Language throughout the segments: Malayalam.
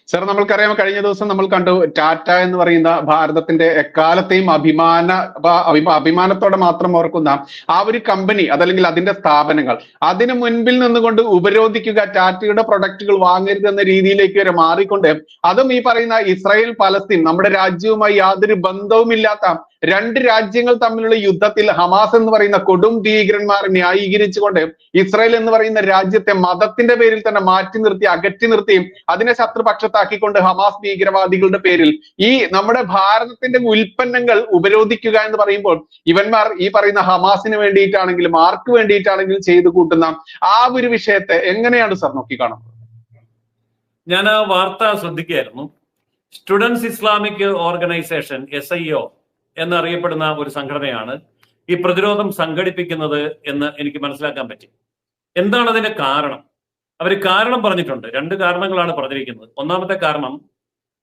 സർ, നമ്മൾക്കറിയാം, കഴിഞ്ഞ ദിവസം നമ്മൾ കണ്ടു ടാറ്റ എന്ന് പറയുന്ന ഭാരതത്തിന്റെ എക്കാലത്തെയും അഭിമാനത്തോടെ മാത്രം ഓർക്കുന്ന ആ ഒരു കമ്പനി, അതല്ലെങ്കിൽ അതിന്റെ സ്ഥാപനങ്ങൾ അതിന് മുൻപിൽ നിന്നുകൊണ്ട് ഉപരോധിക്കുക, ടാറ്റയുടെ പ്രൊഡക്റ്റുകൾ വാങ്ങരുത് എന്ന രീതിയിലേക്ക് വരെ മാറിക്കൊണ്ട്, അതും ഈ പറയുന്ന ഇസ്രായേൽ പലസ്തീൻ, നമ്മുടെ രാജ്യവുമായി യാതൊരു ബന്ധവുമില്ലാത്ത രണ്ട് രാജ്യങ്ങൾ തമ്മിലുള്ള യുദ്ധത്തിൽ ഹമാസ് എന്ന് പറയുന്ന കൊടും ഭീകരന്മാർ ന്യായീകരിച്ചുകൊണ്ട് ഇസ്രായേൽ എന്ന് പറയുന്ന രാജ്യത്തെ മതത്തിന്റെ പേരിൽ തന്നെ മാറ്റി നിർത്തി, അകറ്റി നിർത്തി, അതിനെ ശത്രുപക്ഷത്താക്കിക്കൊണ്ട് ഹമാസ് ഭീകരവാദികളുടെ പേരിൽ ഈ നമ്മുടെ ഭാരതത്തിന്റെ ഉൽപ്പന്നങ്ങൾ ഉപരോധിക്കുക എന്ന് പറയുമ്പോൾ ഇവന്മാർ ഈ പറയുന്ന ഹമാസിന് വേണ്ടിയിട്ടാണെങ്കിലും ആർക്ക് വേണ്ടിയിട്ടാണെങ്കിലും ചെയ്തു കൂട്ടുന്ന ആ ഒരു വിഷയത്തെ എങ്ങനെയാണ് സർ നോക്കിക്കാണുന്നത്? ഞാൻ ആ വാർത്ത ശ്രദ്ധിക്കുകയായിരുന്നു. സ്റ്റുഡൻസ് ഇസ്ലാമിക് ഓർഗനൈസേഷൻ SIO എന്നറിയപ്പെടുന്ന ഒരു സംഘടനയാണ് ഈ പ്രതിരോധം സംഘടിപ്പിക്കുന്നത് എന്ന് എനിക്ക് മനസ്സിലാക്കാൻ പറ്റി. എന്താണ് അതിന്റെ കാരണം? അവർ കാരണം പറഞ്ഞിട്ടുണ്ട്. രണ്ട് കാരണങ്ങളാണ് പറഞ്ഞിരിക്കുന്നത്. ഒന്നാമത്തെ കാരണം,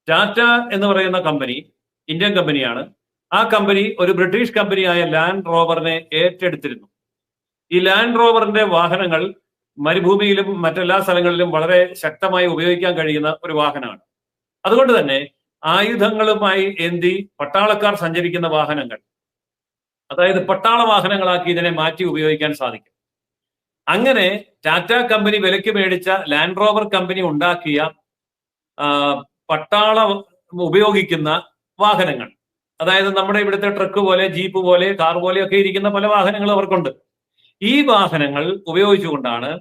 ടാറ്റ എന്ന് പറയുന്ന കമ്പനി ഇന്ത്യൻ കമ്പനിയാണ്. ആ കമ്പനി ഒരു ബ്രിട്ടീഷ് കമ്പനിയായ ലാൻഡ് റോവറിനെ ഏറ്റെടുത്തിരുന്നു. ഈ ലാൻഡ് റോവറിന്റെ വാഹനങ്ങൾ മരുഭൂമിയിലും മറ്റെല്ലാ സ്ഥലങ്ങളിലും വളരെ ശക്തമായി ഉപയോഗിക്കാൻ കഴിയുന്ന ഒരു വാഹനമാണ്. അതുകൊണ്ട് തന്നെ ആയുധങ്ങളുമായി ഏന്തി പട്ടാളക്കാർ സഞ്ചരിക്കുന്ന വാഹനങ്ങൾ, അതായത് പട്ടാള വാഹനങ്ങളാക്കി ഇതിനെ മാറ്റി ഉപയോഗിക്കാൻ സാധിക്കും. അങ്ങനെ ടാറ്റ കമ്പനി വിലയ്ക്ക് മേടിച്ച ലാൻഡ് റോവർ കമ്പനി ഉണ്ടാക്കിയ പട്ടാള ഉപയോഗിക്കുന്ന വാഹനങ്ങൾ, അതായത് നമ്മുടെ ഇവിടുത്തെ ട്രക്ക് പോലെ, ജീപ്പ് പോലെ, കാർ പോലെയൊക്കെ ഇരിക്കുന്ന പല വാഹനങ്ങളും അവർക്കുണ്ട്. ഈ വാഹനങ്ങൾ ഉപയോഗിച്ചുകൊണ്ടാണ്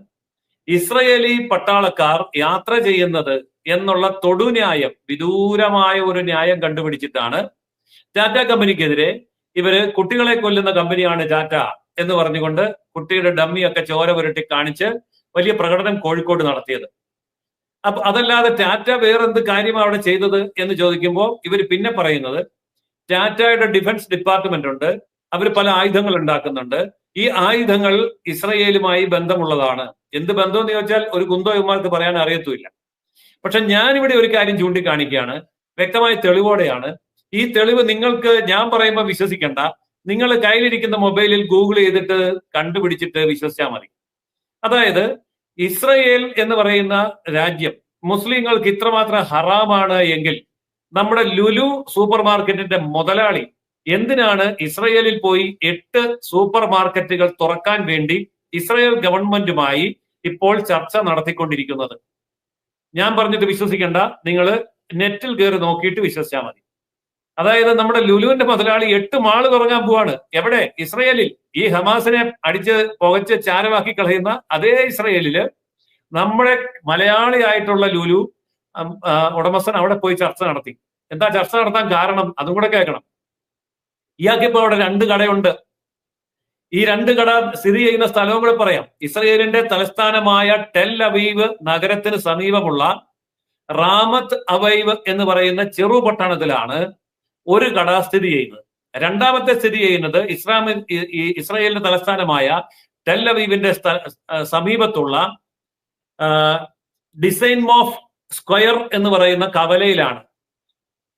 ഇസ്രയേലി പട്ടാളക്കാർ യാത്ര ചെയ്യുന്നത് എന്നുള്ള തൊടുന്യായം, വിദൂരമായ ഒരു ന്യായം കണ്ടുപിടിച്ചിട്ടാണ് ടാറ്റ കമ്പനിക്കെതിരെ ഇവര് കുട്ടികളെ കൊല്ലുന്ന കമ്പനിയാണ് ടാറ്റ എന്ന് പറഞ്ഞുകൊണ്ട് കുട്ടിയുടെ ഡമ്മിയൊക്കെ ചോര പുരട്ടി കാണിച്ച് വലിയ പ്രകടനം കോഴിക്കോട് നടത്തിയത്. അപ്പൊ അതല്ലാതെ ടാറ്റ വേറെന്ത് കാര്യമാണ് അവിടെ ചെയ്തത് എന്ന് ചോദിക്കുമ്പോൾ ഇവർ പിന്നെ പറയുന്നത്, ടാറ്റയുടെ ഡിഫൻസ് ഡിപ്പാർട്ട്മെന്റ് ഉണ്ട്, അവർ പല ആയുധങ്ങൾ ഉണ്ടാക്കുന്നുണ്ട്, ഈ ആയുധങ്ങൾ ഇസ്രയേലുമായി ബന്ധമുള്ളതാണ്. എന്ത് ബന്ധം എന്ന് ചോദിച്ചാൽ ഒരു കുന്തോ ഇവന്മാർക്ക് പറയാൻ അറിയത്തുമില്ല. പക്ഷെ ഞാനിവിടെ ഒരു കാര്യം ചൂണ്ടിക്കാണിക്കുകയാണ്, വ്യക്തമായ തെളിവോടെയാണ്. ഈ തെളിവ് നിങ്ങൾക്ക് ഞാൻ പറയുമ്പോൾ വിശ്വസിക്കണ്ട, നിങ്ങൾ കയ്യിലിരിക്കുന്ന മൊബൈലിൽ ഗൂഗിൾ ചെയ്തിട്ട് കണ്ടുപിടിച്ചിട്ട് വിശ്വസിച്ചാൽ മതി. അതായത് ഇസ്രയേൽ എന്ന് പറയുന്ന രാജ്യം മുസ്ലിങ്ങൾക്ക് ഇത്രമാത്രം ഹറാമാണ് എങ്കിൽ നമ്മുടെ ലുലു സൂപ്പർ മാർക്കറ്റിന്റെ മുതലാളി എന്തിനാണ് ഇസ്രയേലിൽ പോയി 8 സൂപ്പർ മാർക്കറ്റുകൾ തുറക്കാൻ വേണ്ടി ഇസ്രയേൽ ഗവൺമെന്റുമായി ഇപ്പോൾ ചർച്ച നടത്തിക്കൊണ്ടിരിക്കുന്നത്? ഞാൻ പറഞ്ഞിട്ട് വിശ്വസിക്കണ്ട, നിങ്ങൾ നെറ്റിൽ കയറി നോക്കിയിട്ട് വിശ്വസിച്ചാൽ മതി. അതായത് നമ്മുടെ ലുലുവിന്റെ മുതലാളി 8 മാള് തുടങ്ങാൻ പോവാണ്. എവിടെ? ഇസ്രയേലിൽ. ഈ ഹമാസിനെ അടിച്ച് പുകച്ച് ചാരമാക്കി കളയുന്ന അതേ ഇസ്രയേലില് നമ്മുടെ മലയാളിയായിട്ടുള്ള ലുലു ഉടമസ്ഥൻ അവിടെ പോയി ചർച്ച നടത്തി. എന്താ ചർച്ച നടത്താൻ കാരണം? അതും കൂടെ കേൾക്കണം. ഇയാൾക്കിപ്പോ അവിടെ 2 കടയുണ്ട്. ഈ 2 കട സ്ഥിതി ചെയ്യുന്ന സ്ഥലവും കൂടെ പറയാം. ഇസ്രയേലിന്റെ തലസ്ഥാനമായ ടെൽ അവീവ് നഗരത്തിന് സമീപമുള്ള റാമത്ത് അവൈവ് എന്ന് പറയുന്ന ചെറു പട്ടണത്തിലാണ് ഒരു കട സ്ഥിതി ചെയ്യുന്നത്. രണ്ടാമത്തെ സ്ഥിതി ചെയ്യുന്നത് ഇസ്രായേലിന്റെ തലസ്ഥാനമായ ടെൽ അവീവിന്റെ സമീപത്തുള്ള ഡിസൈൻ ഓഫ് സ്ക്വയർ എന്ന് പറയുന്ന കവലയിലാണ്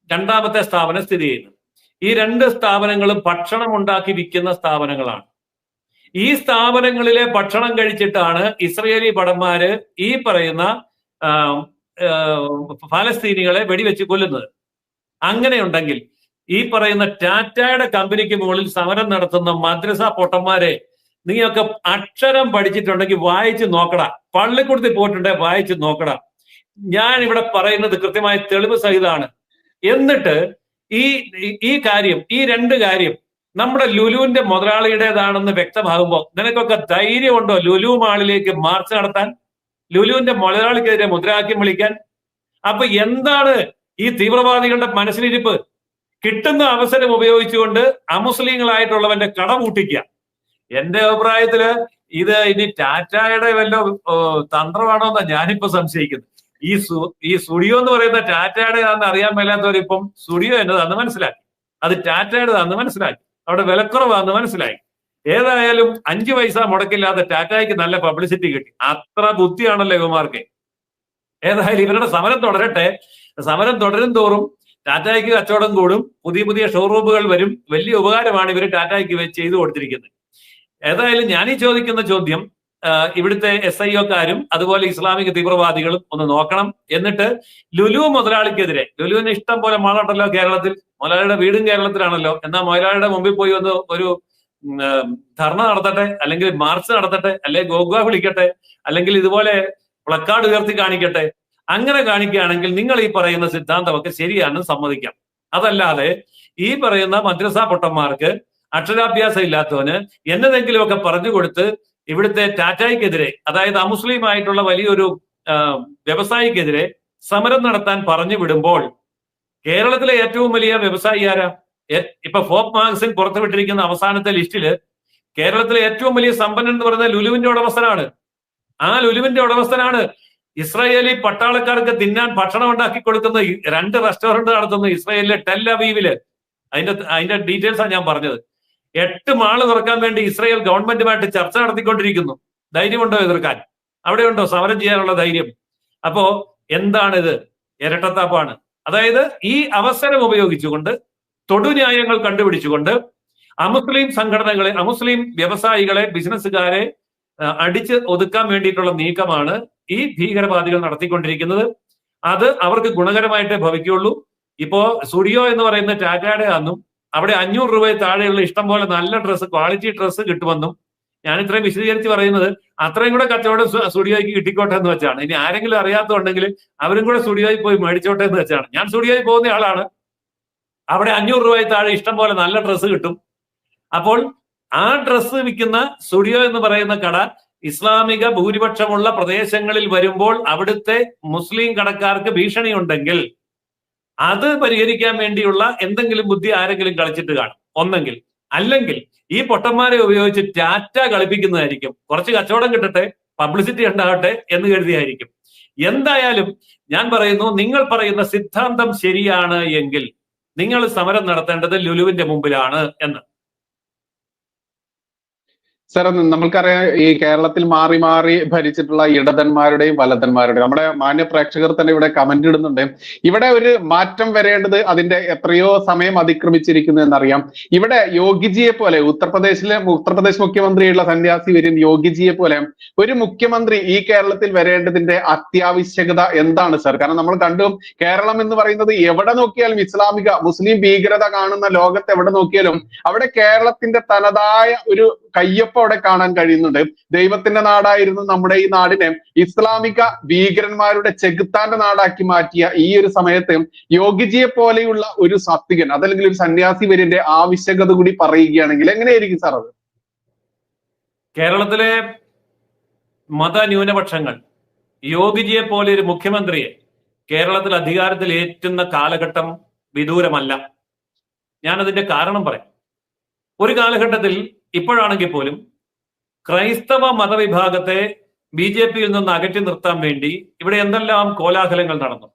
രണ്ടാമത്തെ സ്ഥാപനം സ്ഥിതി ചെയ്യുന്നത്. ഈ 2 സ്ഥാപനങ്ങളും ഭക്ഷണം ഉണ്ടാക്കി വിൽക്കുന്ന സ്ഥാപനങ്ങളാണ്. ഈ സ്ഥാപനങ്ങളിലെ ഭക്ഷണം കഴിച്ചിട്ടാണ് ഇസ്രയേലി ഭടന്മാര് ഈ പറയുന്ന ഫലസ്തീനികളെ വെടിവെച്ച് കൊല്ലുന്നത്. അങ്ങനെയുണ്ടെങ്കിൽ ഈ പറയുന്ന ടാറ്റയുടെ കമ്പനിക്ക് മുകളിൽ സമരം നടത്തുന്ന മദ്രസ പൊട്ടന്മാരെ, നീയൊക്കെ അക്ഷരം പഠിച്ചിട്ടുണ്ടെങ്കിൽ വായിച്ച് നോക്കടാ, പള്ളിക്കൂടത്തിൽ പോയിട്ടുണ്ടെങ്കിൽ വായിച്ച് നോക്കടാ. ഞാൻ ഇവിടെ പറയുന്നത് കൃത്യമായ തെളിവ് സഹിതമാണ്. എന്നിട്ട് ഈ കാര്യം, ഈ 2 കാര്യം നമ്മുടെ ലുലുവിന്റെ മുതലാളിയുടേതാണെന്ന് വ്യക്തമാകുമ്പോൾ നിനക്കൊക്കെ ധൈര്യമുണ്ടോ ലുലു മാളിലേക്ക് മാർച്ച് നടത്താൻ, ലുലുവിന്റെ മുതലാളിക്കെതിരെ മുദ്രാവാക്യം വിളിക്കാൻ? അപ്പൊ എന്താണ് ഈ തീവ്രവാദികളുടെ മനസ്സിലിരിപ്പ്? കിട്ടുന്ന അവസരം ഉപയോഗിച്ചുകൊണ്ട് അമുസ്ലിങ്ങളായിട്ടുള്ളവന്റെ കട പൂട്ടിക്കുക. എന്റെ അഭിപ്രായത്തില് ഇത് ഇനി ടാറ്റയുടെ വല്ല തന്ത്രമാണോ എന്നാ ഞാനിപ്പോ സംശയിക്കുന്നത്. ഈ സ്റ്റുഡിയോ എന്ന് പറയുന്ന ടാറ്റയുടേതാണെന്ന് അറിയാൻ മേലാത്തവരിപ്പം സ്റ്റുഡിയോ എന്നതാണെന്ന് മനസ്സിലാക്കി, അത് ടാറ്റയുടേതാണെന്ന് മനസ്സിലാക്കി, അവിടെ വിലക്കുറവാന്ന് മനസ്സിലാക്കി. ഏതായാലും 5 പൈസ മുടക്കില്ലാതെ ടാറ്റയ്ക്ക് നല്ല പബ്ലിസിറ്റി കിട്ടി. അത്ര ബുദ്ധിയാണല്ലോ ഇവന്മാർക്ക്. ഏതായാലും ഇവരുടെ സമരം തുടരട്ടെ. സമരം തുടരും തോറും ടാറ്റയ്ക്ക് കച്ചവടം കൂടും, പുതിയ ഷോറൂമുകൾ വരും. വലിയ ഉപകാരമാണ് ഇവർ ടാറ്റയ്ക്ക് ചെയ്തു കൊടുത്തിരിക്കുന്നത്. ഏതായാലും ഞാൻ ഈ ചോദിക്കുന്ന ചോദ്യം, ഇവിടുത്തെ SIOക്കാരും അതുപോലെ ഇസ്ലാമിക തീവ്രവാദികളും ഒന്ന് നോക്കണം. എന്നിട്ട് ലുലു മുതലാളിക്കെതിരെ, ലുലുവിന് ഇഷ്ടം പോലെ മാളുണ്ടല്ലോ കേരളത്തിൽ, മുതലാളിയുടെ വീടും കേരളത്തിലാണല്ലോ, എന്നാൽ മുതലാളിയുടെ മുമ്പിൽ പോയി ഒന്ന് ഒരു ധർണ നടത്തട്ടെ, അല്ലെങ്കിൽ മാർച്ച് നടത്തട്ടെ, അല്ലെങ്കിൽ ഗോഗ്വ വിളിക്കട്ടെ, അല്ലെങ്കിൽ ഇതുപോലെ പ്ലക്കാർഡ് ഉയർത്തി കാണിക്കട്ടെ. അങ്ങനെ കാണിക്കുകയാണെങ്കിൽ നിങ്ങൾ ഈ പറയുന്ന സിദ്ധാന്തമൊക്കെ ശരിയാണെന്ന് സമ്മതിക്കാം. അതല്ലാതെ ഈ പറയുന്ന മദ്രസ പൊട്ടന്മാർക്ക്, അക്ഷരാഭ്യാസം ഇല്ലാത്തവന് എന്നതെങ്കിലുമൊക്കെ പറഞ്ഞു കൊടുത്ത് ഇവിടുത്തെ ടാറ്റായ്ക്കെതിരെ, അതായത് അമുസ്ലിം ആയിട്ടുള്ള വലിയൊരു വ്യവസായിക്കെതിരെ സമരം നടത്താൻ പറഞ്ഞു വിടുമ്പോൾ കേരളത്തിലെ ഏറ്റവും വലിയ വ്യവസായി ആരാ? ഇപ്പൊ ഫോക് മാഗസിൻ പുറത്തുവിട്ടിരിക്കുന്ന അവസാനത്തെ ലിസ്റ്റില് കേരളത്തിലെ ഏറ്റവും വലിയ സമ്പന്നൻ എന്ന് പറയുന്നത് ലുലുവിന്റെ ഉടമസ്ഥനാണ്. ആ ലുലുവിന്റെ ഉടമസ്ഥനാണ് ഇസ്രായേലി പട്ടാളക്കാർക്ക് തിന്നാൻ ഭക്ഷണം ഉണ്ടാക്കി കൊടുക്കുന്ന 2 റെസ്റ്റോറന്റ് നടത്തുന്നു ഇസ്രായേലിലെ ടെൽ അവീവില്. അതിന്റെ ഡീറ്റെയിൽസാണ് ഞാൻ പറഞ്ഞത്. 8 മാള് തുറക്കാൻ വേണ്ടി ഇസ്രായേൽ ഗവൺമെന്റുമായിട്ട് ചർച്ച നടത്തിക്കൊണ്ടിരിക്കുന്നു. ധൈര്യമുണ്ടോ എതിർക്കാൻ? അവിടെയുണ്ടോ സമരം ചെയ്യാനുള്ള ധൈര്യം? അപ്പോ എന്താണിത്? ഇരട്ടത്താപ്പാണ്. അതായത് ഈ അവസരം ഉപയോഗിച്ചുകൊണ്ട്, തൊടുന്യായങ്ങൾ കണ്ടുപിടിച്ചുകൊണ്ട് അമുസ്ലിം സംഘടനകളെ, അമുസ്ലിം വ്യവസായികളെ, ബിസിനസ്സുകാരെ അടിച്ച് ഒതുക്കാൻ വേണ്ടിയിട്ടുള്ള നീക്കമാണ് ഈ ഭീകരവാദികൾ നടത്തിക്കൊണ്ടിരിക്കുന്നത്. അത് അവർക്ക് ഗുണകരമായിട്ടേ ഭവിക്കുള്ളൂ. ഇപ്പോ സ്റ്റുഡിയോ എന്ന് പറയുന്ന ടാറ്റയുടെ ആണെന്നും അവിടെ 500 രൂപയിൽ താഴെയുള്ള ഇഷ്ടം പോലെ നല്ല ഡ്രസ്സ്, ക്വാളിറ്റി ഡ്രസ്സ് കിട്ടുമെന്നും ഞാൻ ഇത്രയും വിശദീകരിച്ച് പറയുന്നത് അത്രയും കൂടെ കച്ചവടം സ്റ്റുഡിയോയ്ക്ക് കിട്ടിക്കോട്ടെ എന്ന് വെച്ചാണ്. ഇനി ആരെങ്കിലും അറിയാത്തതുണ്ടെങ്കിൽ അവരും കൂടെ സ്റ്റുഡിയോയിൽ പോയി മേടിച്ചോട്ടെ എന്ന് വെച്ചാണ്. ഞാൻ സ്റ്റുഡിയോയിൽ പോകുന്ന ആളാണ്. അവിടെ 500 രൂപയിൽ താഴെ ഇഷ്ടം പോലെ നല്ല ഡ്രസ്സ് കിട്ടും. അപ്പോൾ ആ ഡ്രസ്സ് വിൽക്കുന്ന സ്റ്റുഡിയോ എന്ന് പറയുന്ന കട ഇസ്ലാമിക ഭൂരിപക്ഷമുള്ള പ്രദേശങ്ങളിൽ വരുമ്പോൾ അവിടുത്തെ മുസ്ലിം കടക്കാർക്ക് ഭീഷണിയുണ്ടെങ്കിൽ അത് പരിഹരിക്കാൻ വേണ്ടിയുള്ള എന്തെങ്കിലും ബുദ്ധി ആരെങ്കിലും കളിച്ചിട്ട് കാണും ഒന്നെങ്കിൽ. അല്ലെങ്കിൽ ഈ പൊട്ടന്മാരെ ഉപയോഗിച്ച് ടാറ്റ കളിപ്പിക്കുന്നതായിരിക്കും. കുറച്ച് കച്ചവടം കിട്ടട്ടെ, പബ്ലിസിറ്റി ഉണ്ടാകട്ടെ എന്ന് കരുതിയായിരിക്കും. എന്തായാലും ഞാൻ പറയുന്നു, നിങ്ങൾ പറയുന്ന സിദ്ധാന്തം ശരിയാണ് എങ്കിൽ നിങ്ങൾ സമരം നടത്തേണ്ടത് ലുലുവിന്റെ മുമ്പിലാണ് എന്ന്. സാർ, നമ്മൾക്കറിയാം ഈ കേരളത്തിൽ മാറി മാറി ഭരിച്ചിട്ടുള്ള ഇടതന്മാരുടെയും വലതന്മാരുടെയും, നമ്മുടെ മാന്യ പ്രേക്ഷകർ തന്നെ ഇവിടെ കമന്റ് ഇടുന്നുണ്ട്. ഇവിടെ ഒരു മാറ്റം വരേണ്ടത് അതിന്റെ എത്രയോ സമയം അതിക്രമിച്ചിരിക്കുന്നു എന്നറിയാം. ഇവിടെ യോഗിജിയെ പോലെ, ഉത്തർപ്രദേശ് മുഖ്യമന്ത്രിയുള്ള സന്യാസി വര്യൻ യോഗിജിയെ പോലെ ഒരു മുഖ്യമന്ത്രി ഈ കേരളത്തിൽ വരേണ്ടതിന്റെ അത്യാവശ്യകത എന്താണ് സാർ? കാരണം നമ്മൾ കണ്ടു, കേരളം എന്ന് പറയുന്നത് എവിടെ നോക്കിയാലും മുസ്ലിം ഭീകരത കാണുന്ന ലോകത്ത് എവിടെ നോക്കിയാലും അവിടെ കേരളത്തിന്റെ തനതായ ഒരു കയ്യൊപ്പം അവിടെ കാണാൻ കഴിയുന്നുണ്ട്. ദൈവത്തിന്റെ നാടായിരുന്നു നമ്മുടെ ഈ നാടിനെ ഇസ്ലാമിക ഭീകരന്മാരുടെ ചെകുത്താന്റെ നാടാക്കി മാറ്റിയ ഈ ഒരു സമയത്ത് യോഗിജിയെ പോലെയുള്ള ഒരു സാത്വികൻ, അതല്ലെങ്കിൽ ഒരു സന്യാസി വര്യന്റെ ആവശ്യകത കൂടി പറയുകയാണെങ്കിൽ എങ്ങനെയായിരിക്കും സാർ അത്? കേരളത്തിലെ മതന്യൂനപക്ഷങ്ങൾ യോഗിജിയെ പോലെ ഒരു മുഖ്യമന്ത്രിയെ കേരളത്തിൽ അധികാരത്തിൽ ഏറ്റുന്ന കാലഘട്ടം വിദൂരമല്ല. ഞാനതിന്റെ കാരണം പറയാം. ഒരു കാലഘട്ടത്തിൽ, ഇപ്പോഴാണെങ്കിൽ പോലും, ക്രൈസ്തവ മതവിഭാഗത്തെ BJPയിൽ നിന്ന് അകറ്റി നിർത്താൻ വേണ്ടി ഇവിടെ എന്തെല്ലാം കോലാഹലങ്ങൾ നടന്നു.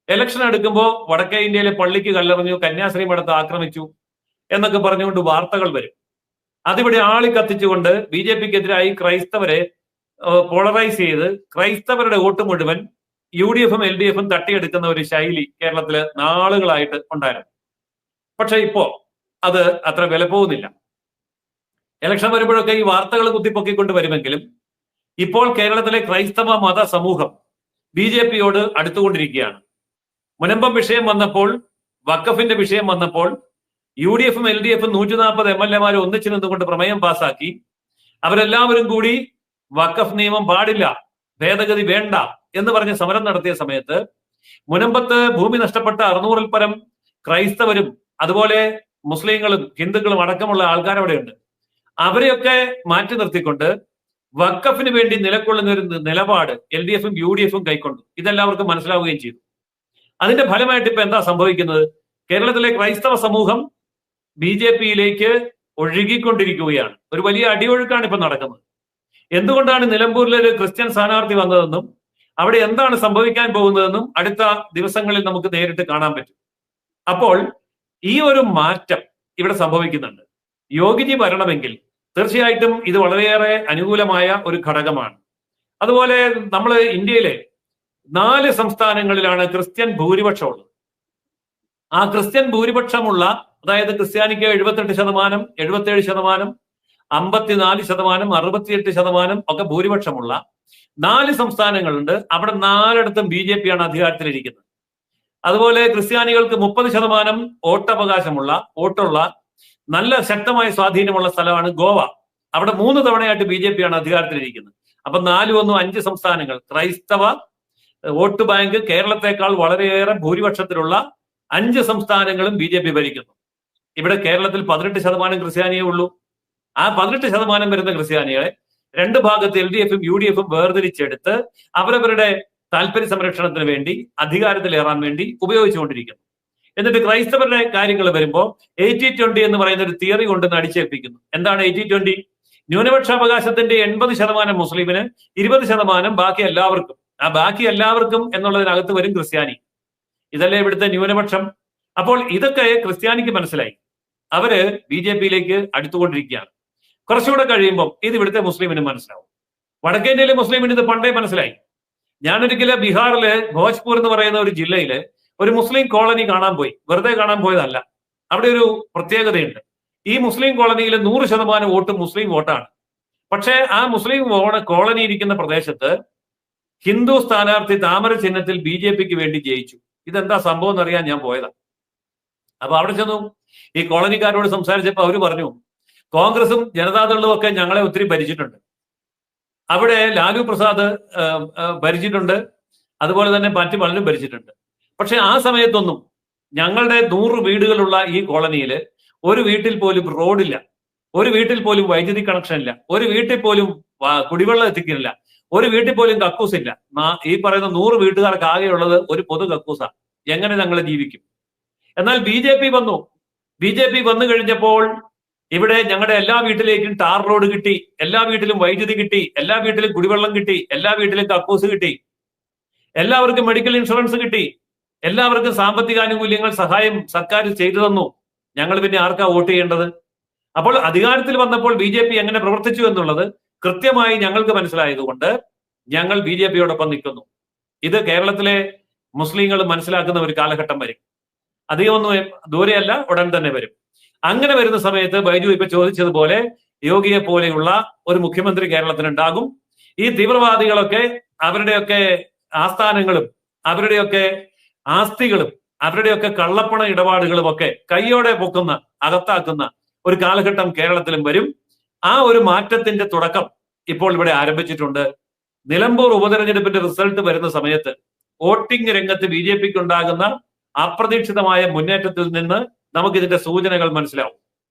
ഇലക്ഷൻ എടുക്കുമ്പോൾ വടക്കേ ഇന്ത്യയിലെ പള്ളിക്ക് കല്ലെറിഞ്ഞു, കന്യാസ്ത്രീ മഠത്തെ ആക്രമിച്ചു എന്നൊക്കെ പറഞ്ഞുകൊണ്ട് വാർത്തകൾ വരും. അതിവിടെ ആളി കത്തിച്ചുകൊണ്ട് BJPക്കെതിരായി ക്രൈസ്തവരെ പോളറൈസ് ചെയ്ത് ക്രൈസ്തവരുടെ വോട്ട് മുഴുവൻ UDFും LDFും തട്ടിയെടുക്കുന്ന ഒരു ശൈലി കേരളത്തില് നാളുകളായിട്ട് ഉണ്ടായിരുന്നു. പക്ഷെ ഇപ്പോ അത് അത്ര വില പോകുന്നില്ല. ഇലക്ഷൻ വരുമ്പോഴൊക്കെ ഈ വാർത്തകൾ കുത്തിപ്പൊക്കിക്കൊണ്ട് വരുമെങ്കിലും ഇപ്പോൾ കേരളത്തിലെ ക്രൈസ്തവ മത സമൂഹം BJPയോട് അടുത്തുകൊണ്ടിരിക്കുകയാണ്. മുനമ്പം വിഷയം വന്നപ്പോൾ, വഖഫിന്റെ വിഷയം വന്നപ്പോൾ UDFും LDFും 140 MLA ഒന്നിച്ചു നിന്നുകൊണ്ട് പ്രമേയം പാസാക്കി. അവരെല്ലാവരും കൂടി വഖഫ് നിയമം പാടില്ല, ഭേദഗതി വേണ്ട എന്ന് പറഞ്ഞ് സമരം നടത്തിയ സമയത്ത് മുനമ്പത്ത് ഭൂമി നഷ്ടപ്പെട്ട 600-ൽ പരം ക്രൈസ്തവരും അതുപോലെ മുസ്ലിങ്ങളും ഹിന്ദുക്കളും അടക്കമുള്ള ആൾക്കാരവിടെയുണ്ട്. അവരെയൊക്കെ മാറ്റി നിർത്തിക്കൊണ്ട് വഖഫിന് വേണ്ടി നിലകൊള്ളുന്ന ഒരു നിലപാട് LDFും UDFും കൈക്കൊണ്ടു. ഇതെല്ലാവർക്കും മനസ്സിലാവുകയും ചെയ്തു. അതിന്റെ ഫലമായിട്ട് ഇപ്പൊ എന്താ സംഭവിക്കുന്നത്? കേരളത്തിലെ ക്രൈസ്തവ സമൂഹം BJPയിലേക്ക് ഒഴുകിക്കൊണ്ടിരിക്കുകയാണ്. ഒരു വലിയ അടിയൊഴുക്കാണ് ഇപ്പൊ നടക്കുന്നത്. എന്തുകൊണ്ടാണ് നിലമ്പൂരിലെ ഒരു ക്രിസ്ത്യൻ സ്ഥാനാർത്ഥി വന്നതെന്നും അവിടെ എന്താണ് സംഭവിക്കാൻ പോകുന്നതെന്നും അടുത്ത ദിവസങ്ങളിൽ നമുക്ക് നേരിട്ട് കാണാൻ പറ്റും. അപ്പോൾ ഈ ഒരു മാറ്റം ഇവിടെ സംഭവിക്കുന്നുണ്ട്. യോഗിജി വരണമെങ്കിൽ തീർച്ചയായിട്ടും ഇത് വളരെയേറെ അനുകൂലമായ ഒരു ഘടകമാണ്. അതുപോലെ നമ്മൾ ഇന്ത്യയിലെ 4 സംസ്ഥാനങ്ങളിലാണ് ക്രിസ്ത്യൻ ഭൂരിപക്ഷമുള്ളത്. ആ ക്രിസ്ത്യൻ ഭൂരിപക്ഷമുള്ള, അതായത് ക്രിസ്ത്യാനിക്ക് 78%, 77%, 54%, 68% ഒക്കെ ഭൂരിപക്ഷമുള്ള 4 സംസ്ഥാനങ്ങളുണ്ട്. അവിടെ 4ഇടത്തും BJP ആണ് അധികാരത്തിലിരിക്കുന്നത്. അതുപോലെ ക്രിസ്ത്യാനികൾക്ക് 30% വോട്ടുള്ള നല്ല ശക്തമായ സ്വാധീനമുള്ള സ്ഥലമാണ് ഗോവ. അവിടെ 3 തവണയായിട്ട് BJP ആണ് അധികാരത്തിലിരിക്കുന്നത്. അപ്പൊ 4-1-5 സംസ്ഥാനങ്ങൾ ക്രൈസ്തവ വോട്ട് ബാങ്ക് കേരളത്തെക്കാൾ വളരെയേറെ ഭൂരിപക്ഷത്തിലുള്ള 5 സംസ്ഥാനങ്ങളും BJP ഭരിക്കുന്നു. ഇവിടെ കേരളത്തിൽ 18% ക്രിസ്ത്യാനിയേ ഉള്ളൂ. ആ 18% വരുന്ന ക്രിസ്ത്യാനികളെ 2 ഭാഗത്ത് LDF-ഉം UDF-ഉം വേർതിരിച്ചെടുത്ത് അവരവരുടെ താല്പര്യ സംരക്ഷണത്തിന് വേണ്ടി അധികാരത്തിലേറാൻ വേണ്ടി ഉപയോഗിച്ചുകൊണ്ടിരിക്കുന്നു. എന്നിട്ട് ക്രൈസ്തവരുടെ കാര്യങ്ങൾ വരുമ്പോൾ 80-20 എന്ന് പറയുന്ന ഒരു തിയറി കൊണ്ട് അടിച്ചേൽപ്പിക്കുന്നു. എന്താണ് 80-20? ന്യൂനപക്ഷാവകാശത്തിന്റെ 80% മുസ്ലിമിന്, 20% ബാക്കി എല്ലാവർക്കും. ആ ബാക്കി എല്ലാവർക്കും എന്നുള്ളതിനകത്ത് വരും ക്രിസ്ത്യാനി. ഇതല്ലേ ഇവിടുത്തെ ന്യൂനപക്ഷം. അപ്പോൾ ഇതൊക്കെ ക്രിസ്ത്യാനിക്ക് മനസ്സിലായി. അവര് BJP-യിലേക്ക് അടുത്തുകൊണ്ടിരിക്കുകയാണ്. കുറച്ചുകൂടെ കഴിയുമ്പോൾ ഇത് ഇവിടുത്തെ മുസ്ലിമിന് മനസ്സിലാവും. വടക്കേന്ത്യയിലെ മുസ്ലിമിന് ഇത് പണ്ടേ മനസ്സിലായി. ഞാനൊരിക്കലും ബീഹാറിലെ ഭോജ്പൂർ എന്ന് പറയുന്ന ഒരു ജില്ലയില് ഒരു മുസ്ലിം കോളനി കാണാൻ പോയി. വെറുതെ കാണാൻ പോയതല്ല. അവിടെ ഒരു പ്രത്യേകതയുണ്ട്. ഈ മുസ്ലിം കോളനിയിൽ 100% വോട്ട് മുസ്ലിം വോട്ടാണ്. പക്ഷേ ആ മുസ്ലിം കോളനി ഇരിക്കുന്ന പ്രദേശത്ത് ഹിന്ദു സ്ഥാനാർത്ഥി താമര ചിഹ്നത്തിൽ BJP-ക്ക് വേണ്ടി ജയിച്ചു. ഇതെന്താ സംഭവം എന്നറിയാൻ ഞാൻ പോയതാണ്. അപ്പൊ അവിടെ ചെന്നു ഈ കോളനിക്കാരോട് സംസാരിച്ചപ്പോൾ അവര് പറഞ്ഞു, കോൺഗ്രസും ജനതാദളും ഒക്കെ ഞങ്ങളെ ഒത്തിരി ഭരിച്ചിട്ടുണ്ട്. അവിടെ ലാലു പ്രസാദ് ഭരിച്ചിട്ടുണ്ട്, അതുപോലെ തന്നെ മറ്റു പലരും ഭരിച്ചിട്ടുണ്ട്. പക്ഷെ ആ സമയത്തൊന്നും ഞങ്ങളുടെ 100 വീടുകളുള്ള ഈ കോളനിയിൽ ഒരു വീട്ടിൽ പോലും റോഡില്ല, ഒരു വീട്ടിൽ പോലും വൈദ്യുതി കണക്ഷൻ ഇല്ല, ഒരു വീട്ടിൽ പോലും കുടിവെള്ളം എത്തിക്കുന്നില്ല, ഒരു വീട്ടിൽ പോലും കക്കൂസില്ല. ഈ പറയുന്ന 100 വീട്ടുകാർക്ക് ആകെയുള്ളത് ഒരു പൊതു കക്കൂസ. എങ്ങനെ ഞങ്ങൾ ജീവിക്കും? എന്നാൽ BJP വന്നു. BJP വന്നു കഴിഞ്ഞപ്പോൾ ഇവിടെ ഞങ്ങളുടെ എല്ലാ വീട്ടിലേക്കും ടാർ റോഡ് കിട്ടി, എല്ലാ വീട്ടിലും വൈദ്യുതി കിട്ടി, എല്ലാ വീട്ടിലും കുടിവെള്ളം കിട്ടി, എല്ലാ വീട്ടിലും കക്കൂസ് കിട്ടി, എല്ലാവർക്കും മെഡിക്കൽ ഇൻഷുറൻസ് കിട്ടി, എല്ലാവർക്കും സാമ്പത്തിക ആനുകൂല്യങ്ങൾ സഹായം സർക്കാർ ചെയ്തു തന്നു. ഞങ്ങൾ പിന്നെ ആർക്കാ വോട്ട് ചെയ്യേണ്ടത്? അപ്പോൾ അധികാരത്തിൽ വന്നപ്പോൾ BJP എങ്ങനെ പ്രവർത്തിച്ചു എന്നുള്ളത് കൃത്യമായി ഞങ്ങൾക്ക് മനസ്സിലായതുകൊണ്ട് ഞങ്ങൾ BJP-യോടൊപ്പം നിൽക്കുന്നു. ഇത് കേരളത്തിലെ മുസ്ലിങ്ങൾ മനസ്സിലാക്കുന്ന ഒരു കാലഘട്ടം വരും. അധികമൊന്നും ദൂരെയല്ല, ഉടൻ തന്നെ വരും. അങ്ങനെ വരുന്ന സമയത്ത് ബൈജു ഇപ്പൊ ചോദിച്ചതുപോലെ യോഗിയെ പോലെയുള്ള ഒരു മുഖ്യമന്ത്രി കേരളത്തിനുണ്ടാകും. ഈ തീവ്രവാദികളൊക്കെ അവരുടെയൊക്കെ ആസ്ഥാനങ്ങളും അവരുടെയൊക്കെ ആസ്തികളും അവരുടെയൊക്കെ കള്ളപ്പണ ഇടപാടുകളും ഒക്കെ കൈയോടെ പൊക്കുന്ന, അകത്താക്കുന്ന ഒരു കാലഘട്ടം കേരളത്തിലും വരും. ആ ഒരു മാറ്റത്തിന്റെ തുടക്കം ഇപ്പോൾ ഇവിടെ ആരംഭിച്ചിട്ടുണ്ട്. നിലമ്പൂർ ഉപതെരഞ്ഞെടുപ്പിന്റെ റിസൾട്ട് വരുന്ന സമയത്ത് വോട്ടിംഗ് രംഗത്ത് BJP-ക്ക് ഉണ്ടാകുന്ന അപ്രതീക്ഷിതമായ മുന്നേറ്റത്തിൽ നിന്ന് നമുക്കിതിന്റെ സൂചനകൾ മനസ്സിലാവും.